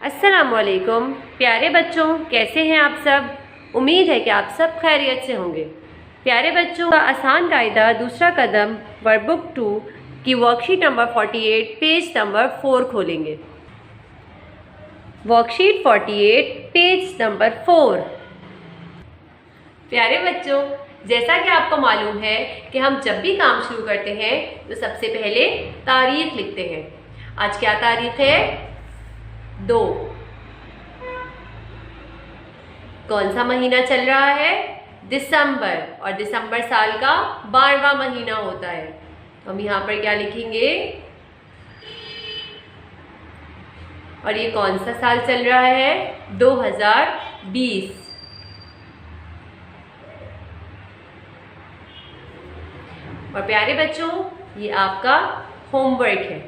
अस्सलाम वालेकुम प्यारे बच्चों, कैसे हैं आप सब। उम्मीद है कि आप सब खैरियत से होंगे। प्यारे बच्चों, का आसान कायदा दूसरा कदम वर्कबुक 2 की वर्कशीट नंबर 48 पेज नंबर 4 खोलेंगे। Worksheet 48 page number 4। प्यारे बच्चों, जैसा कि आपको मालूम है कि हम जब भी काम शुरू करते हैं तो सबसे पहले तारीख लिखते हैं। आज क्या तारीख है? 2। कौन सा महीना चल रहा है? दिसंबर, और दिसंबर साल का 12वां महीना होता है। तो हम यहाँ पर क्या लिखेंगे? और ये कौन सा साल चल रहा है? 2020। और प्यारे बच्चों, ये आपका होमवर्क है।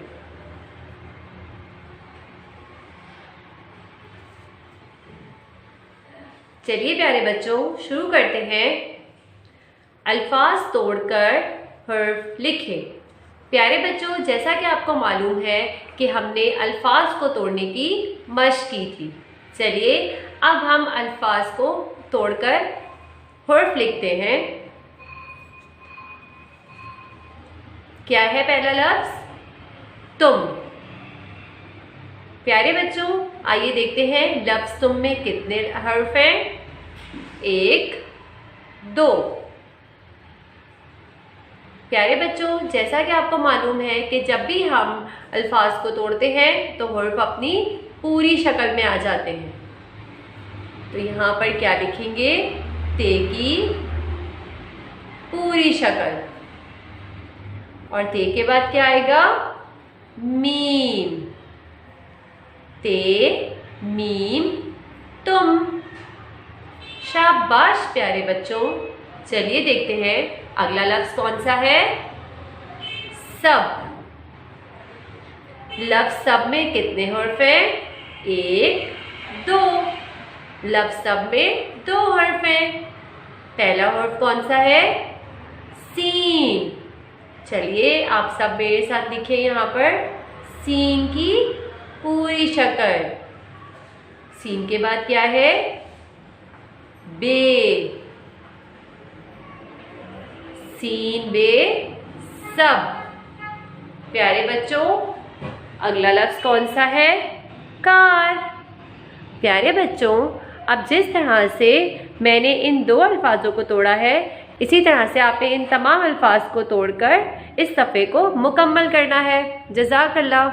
चलिए प्यारे बच्चों, शुरू करते हैं। अल्फाज तोड़कर हर्फ लिखें। प्यारे बच्चों, जैसा कि आपको मालूम है कि हमने अल्फाज को तोड़ने की मशक की थी। चलिए अब हम अल्फाज को तोड़कर हर्फ लिखते हैं। क्या है पहला लफ्ज? तुम। प्यारे बच्चों, आइए देखते हैं लफ्ज तुम में कितने हर्फ हैं। 1, 2। प्यारे बच्चों, जैसा कि आपको मालूम है कि जब भी हम अल्फाज को तोड़ते हैं तो हर्फ अपनी पूरी शक्ल में आ जाते हैं। तो यहाँ पर क्या लिखेंगे? ते की पूरी शक्ल। और ते के बाद क्या आएगा? मीम। ते, मीम, तुम। शाबाश प्यारे बच्चों। चलिए देखते हैं अगला लफ्ज कौन सा है? सब। लफ्ज सब में कितने हर्फ हैं? 1, 2। लफ्ज सब में 2 हर्फ हैं। पहला हर्फ कौन सा है? सीन। चलिए आप सब मेरे साथ लिखिए यहाँ पर सीन की पूरी शक्ल। सीन के बाद क्या है? बे। सीन बे सब। प्यारे बच्चों, अगला लफ्ज कौन सा है? कार। प्यारे बच्चों, अब जिस तरह से मैंने इन 2 अल्फाजों को तोड़ा है, इसी तरह से आपने इन तमाम अल्फाज को तोड़कर इस सफ़े को मुकम्मल करना है। जज़ाकल्लाह।